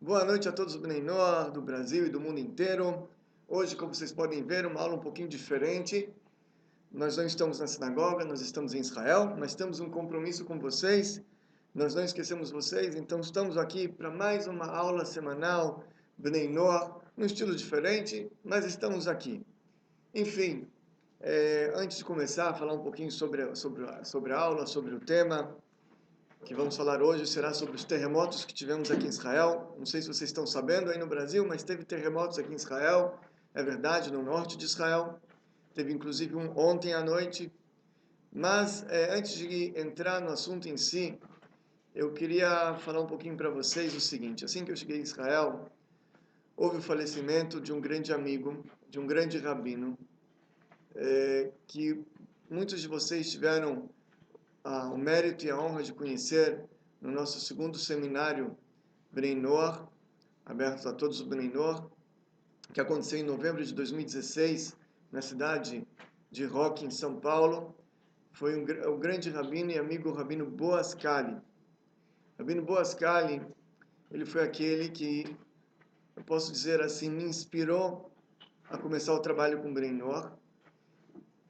Boa noite a todos do Bnei Noach, do Brasil e do mundo inteiro. Hoje, como vocês podem ver, uma aula um pouquinho diferente. Nós não estamos na sinagoga, nós estamos em Israel, mas temos um compromisso com vocês. Nós não esquecemos vocês, então estamos aqui para mais uma aula semanal Bnei Noach, num estilo diferente, mas estamos aqui. Enfim, antes de começar a falar um pouquinho sobre a aula, sobre o tema que vamos falar hoje será sobre os terremotos que tivemos aqui em Israel. Não sei se vocês estão sabendo aí no Brasil, mas teve terremotos aqui em Israel. É verdade, no norte de Israel. Teve inclusive um ontem à noite. Mas antes de entrar no assunto em si, eu queria falar um pouquinho para vocês o seguinte. Assim que eu cheguei em Israel, houve o falecimento de um grande amigo, de um grande rabino, que muitos de vocês tiveram o mérito e a honra de conhecer no nosso segundo seminário Bnei Noach, aberto a todos os Bnei Noach, que aconteceu em novembro de 2016, na cidade de Roque, em São Paulo. Foi o grande rabino e amigo Rabino Boaz Kali. Rabino Boaz Kali, ele foi aquele que, eu posso dizer assim, me inspirou a começar o trabalho com Bnei Noach.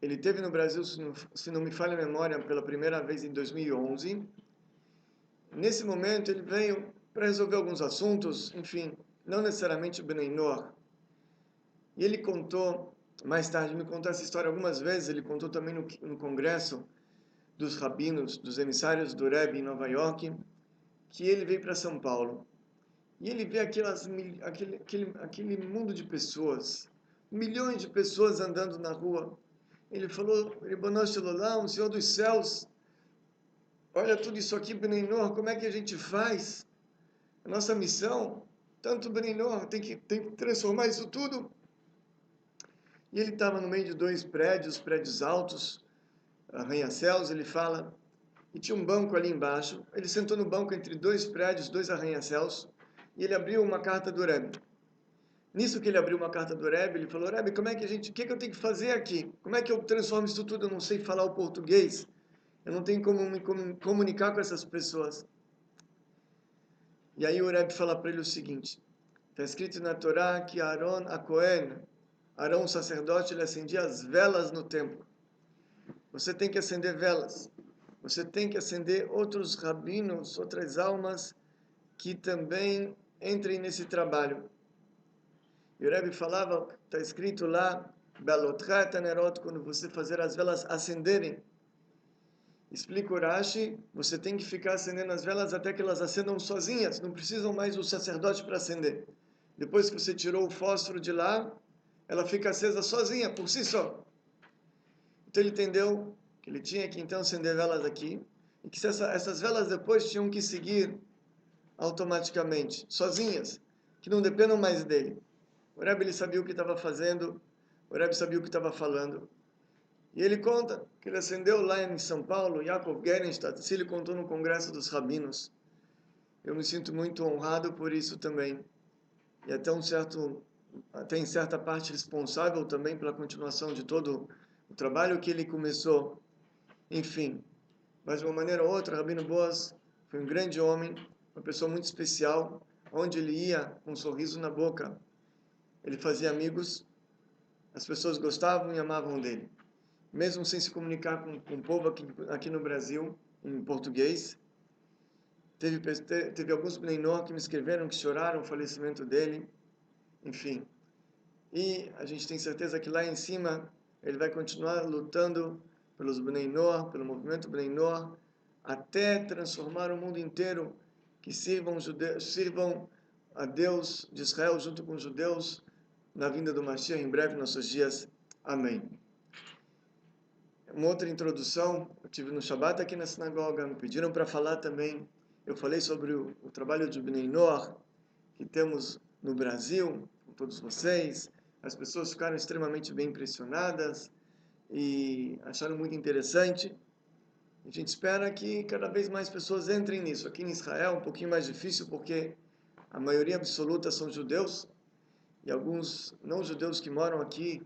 Ele esteve no Brasil, se não me falha a memória, pela primeira vez em 2011. Nesse momento ele veio para resolver alguns assuntos, enfim, não necessariamente o Bnei Noach. E ele contou, mais tarde, me contou essa história algumas vezes, ele contou também no congresso dos rabinos, dos emissários do Rebbe em Nova York, que ele veio para São Paulo. E ele vê aquele mundo de pessoas, milhões de pessoas andando na rua. Ele falou, Ribono Shel Olam, Senhor dos céus, olha tudo isso aqui, Bnei Noach, como é que a gente faz? A nossa missão, tanto Bnei Noach, tem que transformar isso tudo. E ele estava no meio de dois prédios altos, arranha-céus, ele fala, e tinha um banco ali embaixo. Ele sentou no banco entre dois prédios, dois arranha-céus, e ele abriu uma carta do Rebbe. Nisso que ele abriu uma carta do Rebbe, ele falou, Rebbe, o que eu tenho que fazer aqui? Como é que eu transformo isso tudo? Eu não sei falar o português, eu não tenho como me comunicar com essas pessoas. E aí o Rebbe fala para ele o seguinte, está escrito na Torá que Aaron, a Cohen, Arão, o sacerdote, ele acendia as velas no templo. Você tem que acender velas. Você tem que acender outros rabinos, outras almas que também entrem nesse trabalho. E o Rebbe falava, está escrito lá, Belotcha Tanerot, quando você fazer as velas acenderem. Explica o Rashi, você tem que ficar acendendo as velas até que elas acendam sozinhas, não precisam mais do sacerdote para acender. Depois que você tirou o fósforo de lá, ela fica acesa sozinha, por si só. Então ele entendeu que ele tinha que então acender velas aqui, e que essas velas depois tinham que seguir automaticamente, sozinhas, que não dependam mais dele. O Rebbe ele sabia o que estava fazendo, o Rebbe sabia o que estava falando. E ele conta que ele acendeu lá em São Paulo, Yaakov Gerenstadt, se ele contou no Congresso dos Rabinos. Eu me sinto muito honrado por isso também. E até em certa parte responsável também pela continuação de todo o trabalho que ele começou. Enfim, mas de uma maneira ou outra, Rabino Boaz foi um grande homem, uma pessoa muito especial, onde ele ia com um sorriso na boca. Ele fazia amigos, as pessoas gostavam e amavam dele. Mesmo sem se comunicar com o povo aqui no Brasil, em português. Teve alguns Bnei Noach que me escreveram, que choraram o falecimento dele. Enfim. E a gente tem certeza que lá em cima ele vai continuar lutando pelos Bnei Noach, pelo movimento Bnei Noach, até transformar o mundo inteiro, que sirvam a Deus de Israel junto com os judeus na vinda do Mashiach em breve, nossos dias. Amém. Uma outra introdução, eu tive no Shabbat aqui na sinagoga, me pediram para falar também. Eu falei sobre o trabalho de Bnei Noach que temos no Brasil, com todos vocês. As pessoas ficaram extremamente bem impressionadas e acharam muito interessante. A gente espera que cada vez mais pessoas entrem nisso. Aqui em Israel é um pouquinho mais difícil porque a maioria absoluta são judeus e alguns não judeus que moram aqui,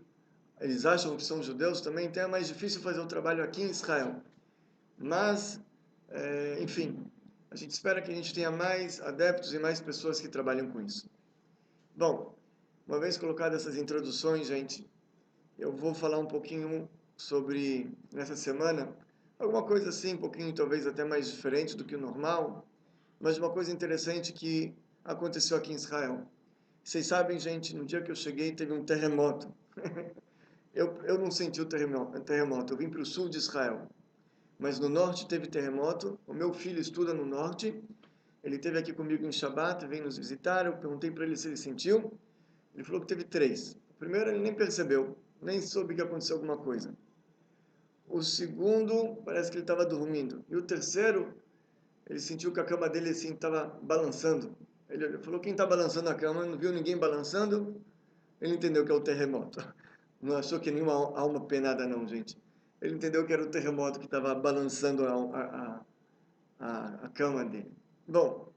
eles acham que são judeus também, então é mais difícil fazer o trabalho aqui em Israel. Mas, enfim, A gente espera que a gente tenha mais adeptos e mais pessoas que trabalham com isso. Bom, uma vez colocadas essas introduções, gente, eu vou falar um pouquinho sobre, nessa semana, alguma coisa assim, um pouquinho talvez até mais diferente do que o normal, mas uma coisa interessante que aconteceu aqui em Israel. Vocês sabem, gente, no dia que eu cheguei teve um terremoto. Eu não senti o terremoto, eu vim para o sul de Israel, mas no norte teve terremoto. O meu filho estuda no norte, ele esteve aqui comigo em Shabbat, veio nos visitar, eu perguntei para ele se ele sentiu, ele falou que teve 3. O primeiro ele nem percebeu, nem soube que aconteceu alguma coisa. O segundo, parece que ele estava dormindo. E o terceiro, ele sentiu que a cama dele assim estava balançando. Ele falou, quem está balançando a cama? Não viu ninguém balançando? Ele entendeu que é o terremoto. Não achou que nenhuma alma penada não, gente. Ele entendeu que era o terremoto que estava balançando a cama dele. Bom,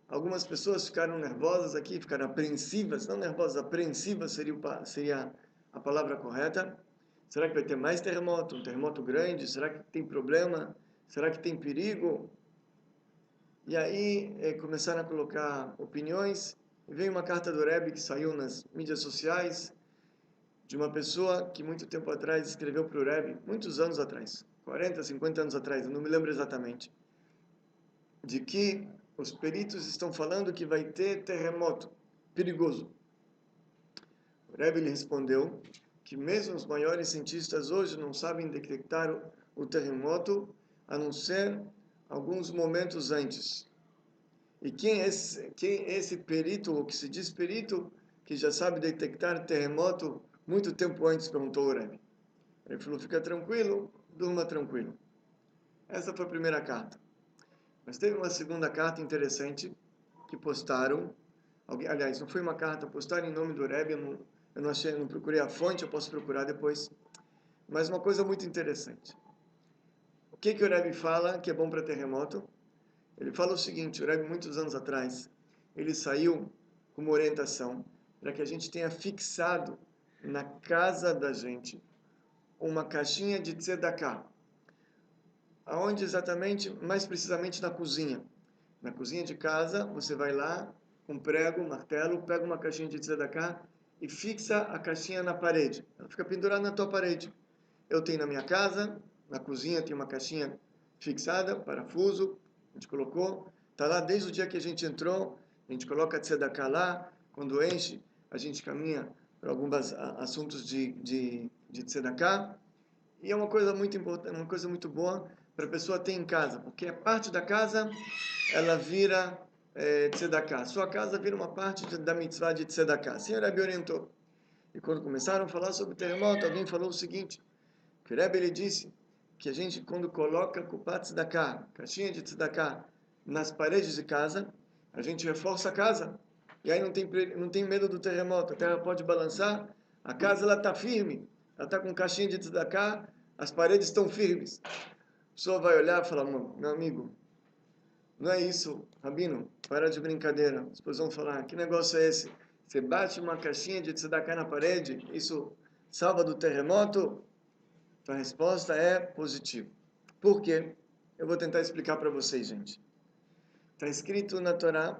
algumas pessoas ficaram nervosas aqui, ficaram apreensivas. Não nervosas, apreensivas seria a palavra correta. Será que vai ter mais terremoto? Um terremoto grande? Será que tem problema? Será que tem perigo? E aí começaram a colocar opiniões. E veio uma carta do Rebbe que saiu nas mídias sociais, de uma pessoa que muito tempo atrás escreveu para o Rebbe, muitos anos atrás, 40, 50 anos atrás, eu não me lembro exatamente, de que os peritos estão falando que vai ter terremoto perigoso. O Rebbe lhe respondeu que mesmo os maiores cientistas hoje não sabem detectar o terremoto, a não ser alguns momentos antes. E quem é esse perito, ou que se diz perito, que já sabe detectar terremoto muito tempo antes? Perguntou o Rebbe. Ele falou, fica tranquilo, durma tranquilo. Essa foi a primeira carta. Mas teve uma segunda carta interessante que postaram. Aliás, não foi uma carta, postaram em nome do Rebbe, eu não achei, não procurei a fonte, eu posso procurar depois. Mas uma coisa muito interessante. O que o Rebbe fala que é bom para terremoto? Ele fala o seguinte, o Rebbe, muitos anos atrás, ele saiu com uma orientação para que a gente tenha fixado na casa da gente uma caixinha de tzedakah. Aonde exatamente? Mais precisamente na cozinha. Na cozinha de casa, você vai lá com prego, martelo, pega uma caixinha de tzedakah e fixa a caixinha na parede. Ela fica pendurada na tua parede. Eu tenho na minha casa, na cozinha tem uma caixinha fixada, parafuso, a gente colocou, está lá desde o dia que a gente entrou, a gente coloca a tzedakah lá, quando enche, a gente caminha para alguns assuntos de tzedakah, e é uma coisa muito importante, uma coisa muito boa para a pessoa ter em casa, porque a parte da casa, ela vira tzedakah. Sua casa vira uma parte da mitzvah de tzedakah. Assim o Rebbe orientou. E quando começaram a falar sobre terremoto, alguém falou o seguinte, que o Rebbe ele disse que a gente, quando coloca kupat tzedakah, caixinha de tzedakah, nas paredes de casa, a gente reforça a casa. E aí não tem medo do terremoto. A terra pode balançar, a casa ela está firme. Ela está com caixinha de tzedakah, as paredes estão firmes. A pessoa vai olhar e falar, meu amigo, não é isso, Rabino, para de brincadeira. As pessoas vão falar, que negócio é esse? Você bate uma caixinha de tzedakah na parede, isso salva do terremoto? Então a resposta é positiva. Por quê? Eu vou tentar explicar para vocês, gente. Está escrito na Torá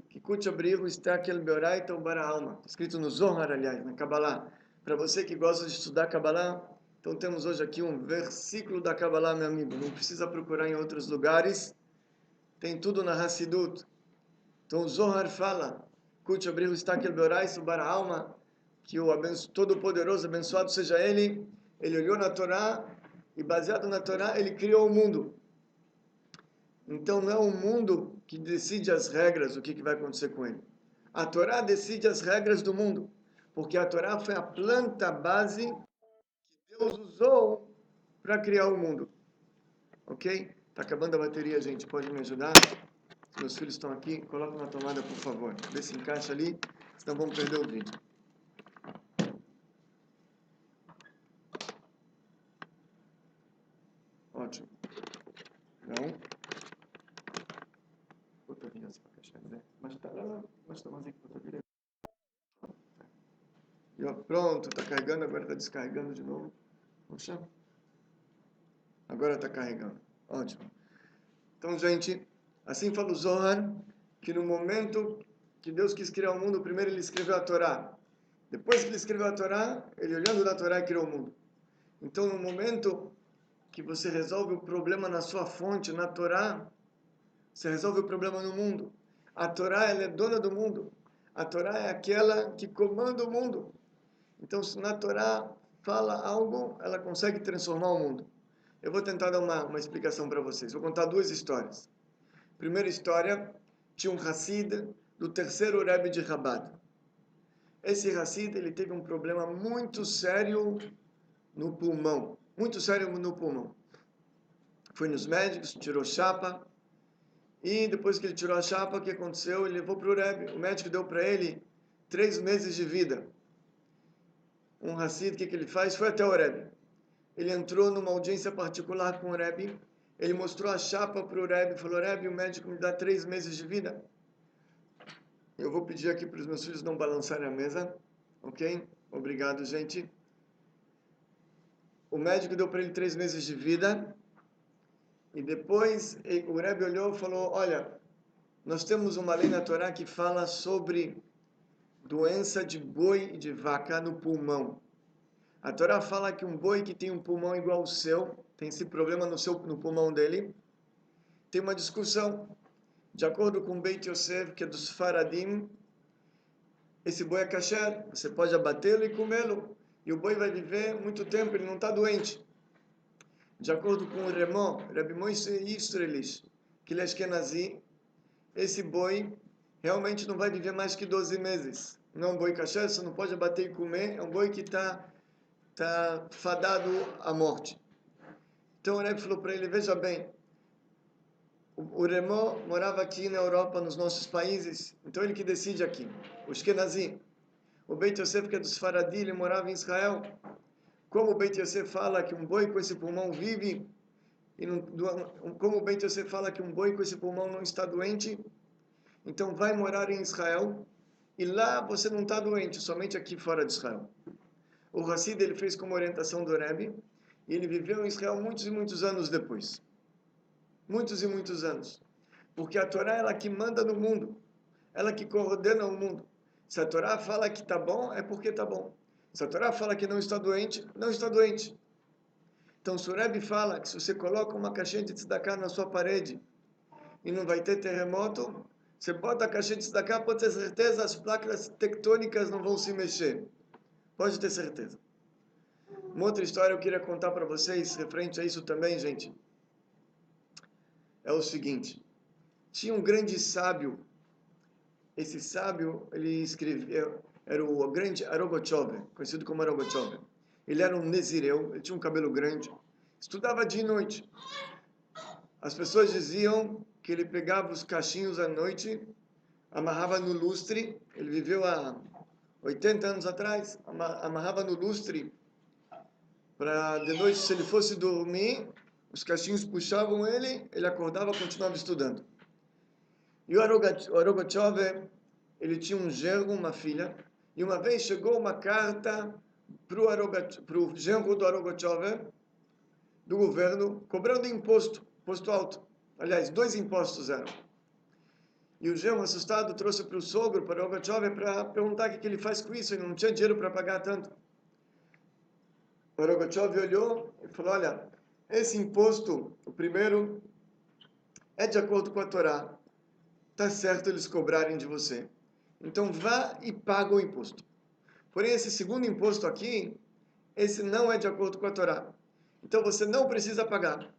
que Kutch Abrihu está aquele Beoraita ou Bara Alma. Está escrito no Zohar, aliás, na Kabbalah. Para você que gosta de estudar Kabbalah, então temos hoje aqui um versículo da Kabbalah, meu amigo. Não precisa procurar em outros lugares. Tem tudo na Hassidut. Então o Zohar fala, Kutch Abrihu está aquele Beoraita ou Bara Alma, que o Todo-Poderoso, abençoado seja Ele, ele olhou na Torá e baseado na Torá ele criou o mundo. Então não é o mundo que decide as regras, o que vai acontecer com ele. A Torá decide as regras do mundo, porque a Torá foi a planta base que Deus usou para criar o mundo. Ok? Está acabando a bateria, gente. Pode me ajudar? Se meus filhos estão aqui, coloca na tomada, por favor. Vê se encaixa ali, senão vamos perder o vídeo. Ótimo. Não. E ó, pronto, está carregando, agora está descarregando de novo. Puxa. Agora está carregando. Ótimo. Então, gente, Assim fala o Zohar, que no momento que Deus quis criar o mundo, primeiro ele escreveu a Torá. Depois que ele escreveu a Torá, ele olhando na Torá criou o mundo. Então, no momento que você resolve o problema na sua fonte, na Torá, você resolve o problema no mundo. A Torá, ela é dona do mundo. A Torá é aquela que comanda o mundo. Então, se na Torá fala algo, ela consegue transformar o mundo. Eu vou tentar dar uma explicação para vocês. Vou contar duas histórias. Primeira história, tinha um Hassid do terceiro Rebbe de Chabad. Esse Hassid, ele teve um problema muito sério no pulmão. Muito sério no pulmão. Foi nos médicos, tirou chapa. E depois que ele tirou a chapa, o que aconteceu? Ele levou para o Rebbe. O médico deu para ele 3 meses de vida. Um Hassid, o que ele faz? Foi até o Rebbe. Ele entrou numa audiência particular com o Rebbe. Ele mostrou a chapa para o Rebbe e falou: Rebbe, o médico me dá 3 meses de vida. Eu vou pedir aqui para os meus filhos não balançarem a mesa. Ok? Obrigado, gente. O médico deu para ele 3 meses de vida. E depois o Rebbe olhou e falou: olha, nós temos uma lei na Torá que fala sobre doença de boi e de vaca no pulmão. A Torá fala que um boi que tem um pulmão igual ao seu, tem esse problema no pulmão dele, tem uma discussão. De acordo com Beit Yosef, que é dos Faradim, esse boi é kasher, você pode abatê-lo e comê-lo. E o boi vai viver muito tempo, ele não está doente. De acordo com o Remó, Rabbi Moshe Yisraelis, que ele é Ashkenazi, esse boi realmente não vai viver mais que 12 meses. Não é um boi kasher, você não pode abater e comer, é um boi que está fadado à morte. Então o Rebbe falou para ele: veja bem, o Remó morava aqui na Europa, nos nossos países, então ele que decide aqui. O Ashkenazi, o Beit Yosef, que é dos Faradi, ele morava em Israel. Como o Beit Yosef fala que um boi com esse pulmão vive, e não, como o Beit Yosef fala que um boi com esse pulmão não está doente, então vai morar em Israel, e lá você não está doente, somente aqui fora de Israel. O Hassid, ele fez como orientação do Rebbe, e ele viveu em Israel muitos e muitos anos depois. Muitos e muitos anos. Porque a Torá é ela que manda no mundo, ela que coordena o mundo. Se a Torá fala que está bom, é porque está bom. Se a Torá fala que não está doente, não está doente. Então, se o Rebbe fala que se você coloca uma caixinha de tzedakah na sua parede e não vai ter terremoto, você bota a caixinha de tzedakah, pode ter certeza, as placas tectônicas não vão se mexer. Pode ter certeza. Uma outra história eu queria contar para vocês, referente a isso também, gente. É o seguinte. Tinha um grande sábio. Esse sábio, ele escrevia, era o grande Arogochov, conhecido como Arogochov. Ele era um nezireu, ele tinha um cabelo grande, estudava dia e noite. As pessoas diziam que ele pegava os cachinhos à noite, amarrava no lustre, ele viveu há 80 anos atrás, amarrava no lustre, para de noite, se ele fosse dormir, os cachinhos puxavam ele, ele acordava e continuava estudando. E o Arogochov, ele tinha um genro, uma filha, e uma vez chegou uma carta para o genro do Arogochov, do governo, cobrando imposto alto. Aliás, 2 impostos eram. E o genro, assustado, trouxe para o sogro, para o Arogochov, para perguntar o que ele faz com isso, ele não tinha dinheiro para pagar tanto. O Arogochov olhou e falou: olha, esse imposto, o primeiro, é de acordo com a Torá. Está certo eles cobrarem de você. Então vá e paga o imposto. Porém, esse segundo imposto aqui, esse não é de acordo com a Torá. Então você não precisa pagar. O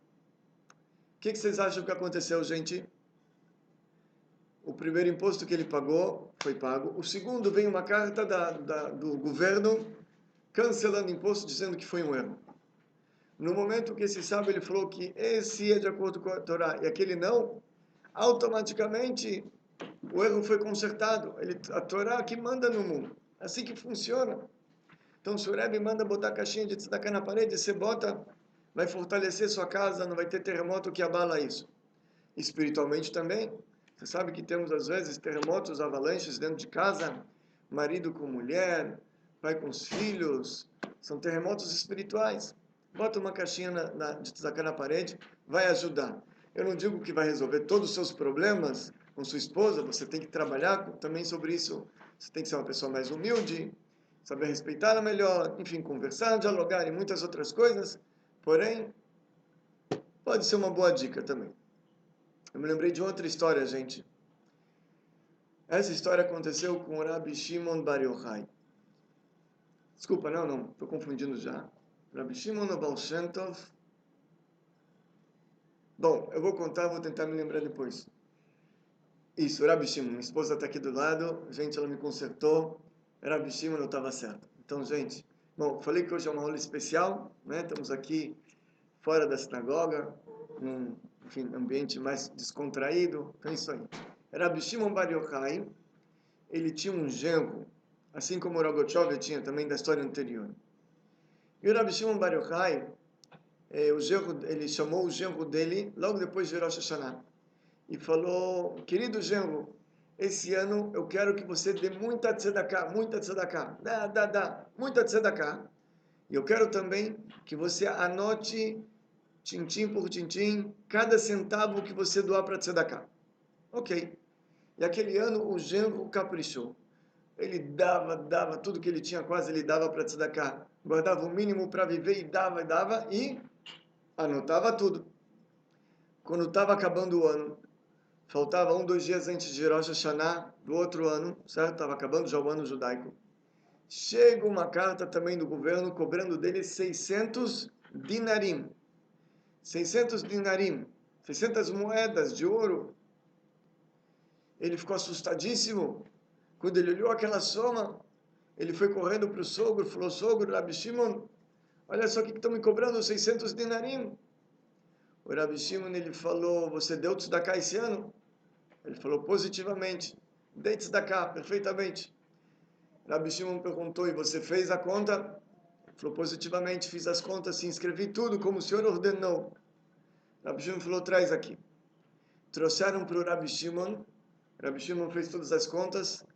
que vocês acham que aconteceu, gente? O primeiro imposto que ele pagou foi pago. O segundo, veio uma carta do governo cancelando o imposto, dizendo que foi um erro. No momento que esse sábio ele falou que esse é de acordo com a Torá e aquele não, automaticamente o erro foi consertado. A Torá que manda no mundo. Assim que funciona. Então, se o Rebbe manda botar a caixinha de tzedakah na parede, você bota, vai fortalecer sua casa, não vai ter terremoto que abala isso. Espiritualmente também. Você sabe que temos, às vezes, terremotos, avalanches dentro de casa, marido com mulher, pai com os filhos. São terremotos espirituais. Bota uma caixinha de tzedakah na parede, vai ajudar. Eu não digo que vai resolver todos os seus problemas com sua esposa, você tem que trabalhar também sobre isso. Você tem que ser uma pessoa mais humilde, saber respeitá-la melhor, enfim, conversar, dialogar e muitas outras coisas. Porém, pode ser uma boa dica também. Eu me lembrei de outra história, gente. Essa história aconteceu com o Rabbi Shimon Bar Yochai. Desculpa, não, estou confundindo já. Rabbi Shimon Baal Shem Tov. Bom, eu vou contar, vou tentar me lembrar depois. Isso, Rabbi Shimon, minha esposa está aqui do lado, gente, ela me consertou. Rabbi Shimon, eu estava certo. Então, gente, bom, falei que hoje é uma aula especial, né? Estamos aqui fora da sinagoga, num, enfim, ambiente mais descontraído. Então, é isso aí. Rabbi Shimon Bar Yochai, ele tinha um genro, assim como o Rogochov tinha também da história anterior. E o Rabbi Shimon Bar Yochai, ele chamou o genro dele logo depois de Rosh Hashanah e falou: querido genro, esse ano eu quero que você dê muita tzedakah, muita tzedakah. E eu quero também que você anote, tintim por tintim, cada centavo que você doar para tzedakah. Ok. E aquele ano o genro caprichou. Ele dava tudo que ele tinha, quase ele dava para tzedakah. Guardava o mínimo para viver e dava e anotava tudo. Quando estava acabando o ano, faltava 2 dias antes de Rosh Hashanah do outro ano, certo? Estava acabando já o ano judaico. Chega uma carta também do governo cobrando dele 600 dinarim. 600 dinarim, 600 moedas de ouro. Ele ficou assustadíssimo. Quando ele olhou aquela soma, ele foi correndo para o sogro, falou: sogro, Rabbi Shimon, olha só o que estão me cobrando, 600 dinarim. O Rabbi Shimon, ele falou: você deu tzedakah esse ano? Ele falou positivamente: dei tzedakah, perfeitamente. Rabbi Shimon perguntou: e você fez a conta? Ele falou positivamente, fiz as contas, se inscrevi tudo como o senhor ordenou. Rabbi Shimon falou: traz aqui. Trouxeram para o Rabbi Shimon. Rabbi Shimon fez todas as contas.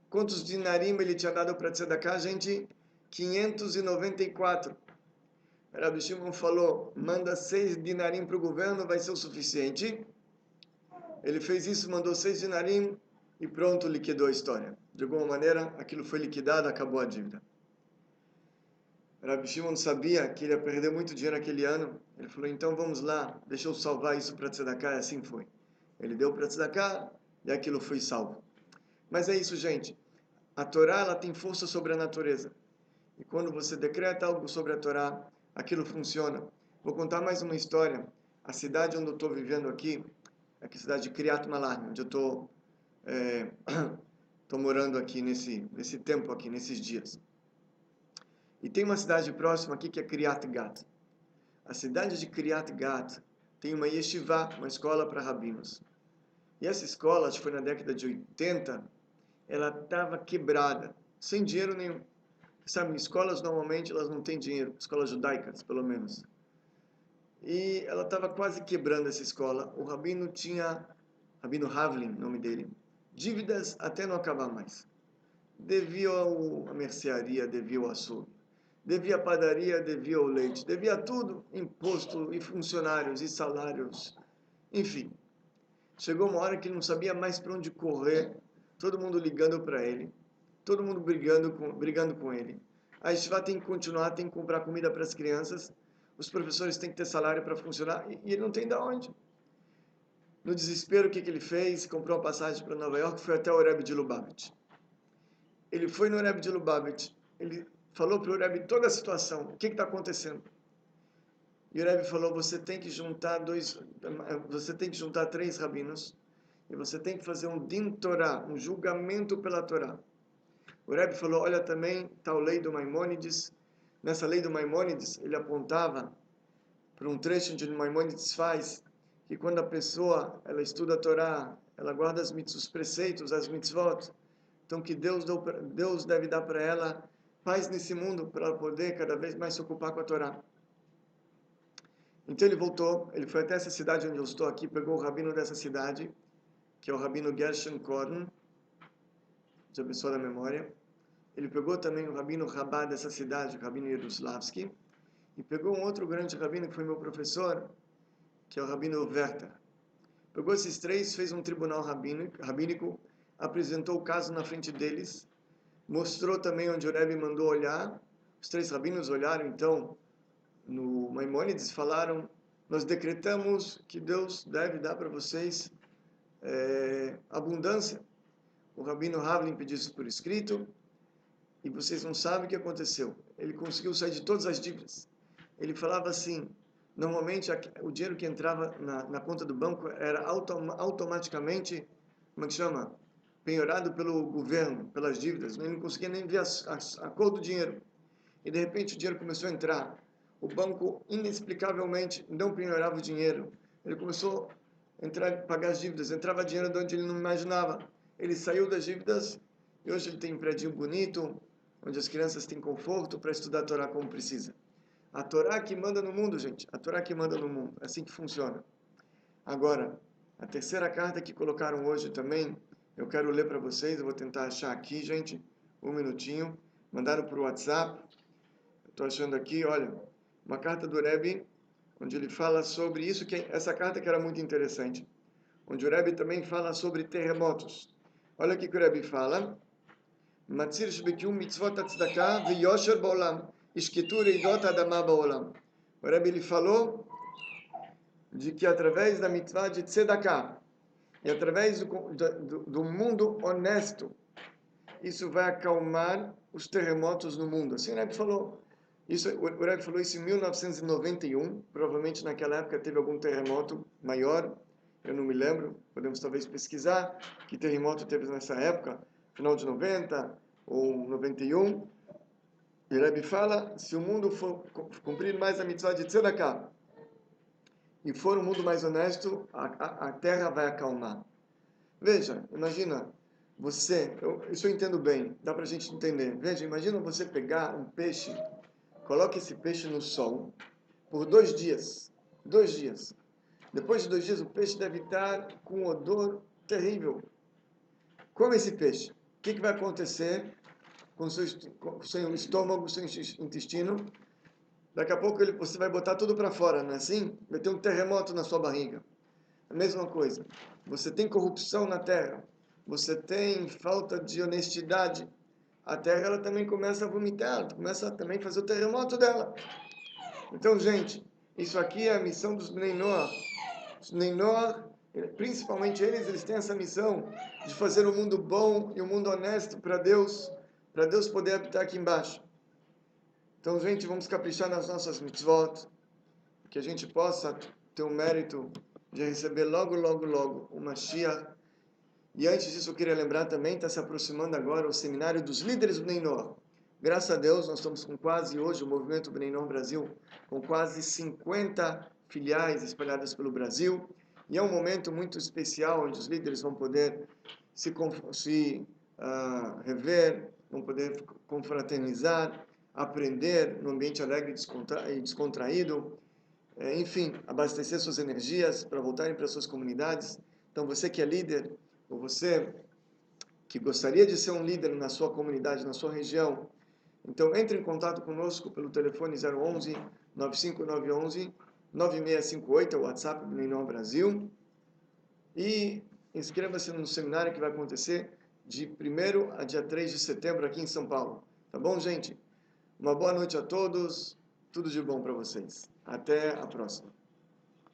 Quantos dinarim ele tinha dado para tzedakah, gente? 594. Rabbi Shimon falou: manda 6 dinarim para o governo, vai ser o suficiente. Ele fez isso, mandou 6 dinarim e pronto, liquidou a história. De alguma maneira, aquilo foi liquidado, acabou a dívida. Rabbi Shimon sabia que ele ia perder muito dinheiro aquele ano. Ele falou: então vamos lá, deixa eu salvar isso para tzedakah, e assim foi. Ele deu para tzedakah e aquilo foi salvo. Mas é isso, gente. A Torá, ela tem força sobre a natureza. E quando você decreta algo sobre a Torá, aquilo funciona. Vou contar mais uma história. A cidade onde eu estou vivendo aqui, é a cidade de Kiryat Malach, onde eu estou morando aqui nesse tempo aqui, nesses dias. E tem uma cidade próxima aqui que é Kiryat Gat. A cidade de Kiryat Gat tem uma yeshiva, uma escola para rabinos. E essa escola, acho que foi na década de 80, ela estava quebrada, sem dinheiro nenhum. Sabe, escolas normalmente elas não têm dinheiro, escolas judaicas, pelo menos. E ela estava quase quebrando essa escola. O rabino tinha, Rabino Havlin, nome dele, dívidas até não acabar mais. Devia a mercearia, devia o açougue, devia a padaria, devia o leite, devia tudo, imposto e funcionários e salários, enfim. Chegou uma hora que ele não sabia mais para onde correr, todo mundo ligando para ele, todo mundo brigando com ele. A yeshiva tem que continuar, tem que comprar comida para as crianças, os professores têm que ter salário para funcionar, e ele não tem de onde. No desespero, o que ele fez? Comprou uma passagem para Nova York, foi até o Rebbe de Lubavitch. Ele foi no Rebbe de Lubavitch, ele falou para o Rebbe toda a situação, o que está acontecendo. E o Rebbe falou: você tem que juntar 3 rabinos, e você tem que fazer um din Torah, um julgamento pela Torá. O Rebbe falou: olha, também está a lei do Maimônides. Nessa lei do Maimônides, ele apontava para um trecho onde o Maimônides faz que quando a pessoa ela estuda a Torá, ela guarda os preceitos, as mitzvot, então que Deus deve dar para ela paz nesse mundo, para ela poder cada vez mais se ocupar com a Torá. Então ele voltou, ele foi até essa cidade onde eu estou aqui, pegou o rabino dessa cidade, que é o rabino Gershon Korn, de pessoa da memória. Ele pegou também o rabino Rabá dessa cidade, o rabino Yeruslavsky, e pegou um outro grande rabino que foi meu professor, que é o rabino Werther. Pegou esses três, fez um tribunal rabínico, apresentou o caso na frente deles, mostrou também onde o Rebbe mandou olhar. Os três rabinos olharam, então, no Maimônides, falaram: nós decretamos que Deus deve dar para vocês abundância. O rabino Ravlin pediu isso por escrito, e vocês não sabem o que aconteceu. Ele conseguiu sair de todas as dívidas. Ele falava assim: normalmente o dinheiro que entrava na conta do banco era automaticamente, como é que chama? Penhorado pelo governo, pelas dívidas. Ele não conseguia nem ver a cor do dinheiro. E de repente o dinheiro começou a entrar. O banco inexplicavelmente não penhorava o dinheiro. Ele começou a pagar as dívidas. Entrava dinheiro de onde ele não imaginava. Ele saiu das dívidas e hoje ele tem um prédio bonito, onde as crianças têm conforto para estudar a Torá como precisa. A Torá que manda no mundo, gente. A Torá que manda no mundo. É assim que funciona. Agora, a terceira carta que colocaram hoje também, eu quero ler para vocês. Eu vou tentar achar aqui, gente. Um minutinho. Mandaram para o WhatsApp. Estou achando aqui, olha, uma carta do Rebbe, onde ele fala sobre isso, essa carta que era muito interessante. Onde o Rebbe também fala sobre terremotos. Olha o que o Rebbe fala. Matzir shbekium mitzvot tzedakah v'yosher ba'olam. Ishketu reidot adama ba'olam. O Rebbe ele falou de que através da mitzvah de tzedakah e através do mundo honesto, isso vai acalmar os terremotos no mundo. Assim o Rebbe falou. O Rebbe falou isso em 1991. Provavelmente naquela época teve algum terremoto maior. Eu não me lembro. Podemos talvez pesquisar que terremoto teve nessa época, final de 90 ou 91. E o Rebbe fala: se o mundo for cumprir mais a mitzvah de tzedakah e for um mundo mais honesto, a terra vai acalmar. Veja, imagina, isso eu entendo bem, dá pra gente entender. Veja, imagina você pegar um peixe, coloca esse peixe no sol por 2 dias. 2 dias. Depois de 2 dias, o peixe deve estar com um odor terrível. Come esse peixe. O que vai acontecer com o seu estômago, seu intestino? Daqui a pouco você vai botar tudo para fora, não é assim? Vai ter um terremoto na sua barriga. A mesma coisa. Você tem corrupção na terra. Você tem falta de honestidade. A terra ela também começa a vomitar, ela começa também a fazer o terremoto dela. Então, gente, isso aqui é a missão dos Bnei Noach. Os Bnei Noach, principalmente eles têm essa missão de fazer um mundo bom e um mundo honesto para Deus poder habitar aqui embaixo. Então, gente, vamos caprichar nas nossas mitzvot, que a gente possa ter o mérito de receber logo, logo, logo o Mashiach. E antes disso, eu queria lembrar também, está se aproximando agora o seminário dos líderes do Bnei Noach. Graças a Deus, nós estamos com quase, hoje, o Movimento Bnei Noach Brasil, com quase 50 filiais espalhadas pelo Brasil. E é um momento muito especial, onde os líderes vão poder se rever, vão poder confraternizar, aprender num ambiente alegre e descontraído. Enfim, abastecer suas energias para voltarem para suas comunidades. Então, você que é líder, ou você que gostaria de ser um líder na sua comunidade, na sua região, então entre em contato conosco pelo telefone 011 95911 9658, é o WhatsApp do Bnei Noach Brasil, e inscreva-se no seminário que vai acontecer de 1º a dia 3 de setembro aqui em São Paulo. Tá bom, gente? Uma boa noite a todos, tudo de bom para vocês. Até a próxima.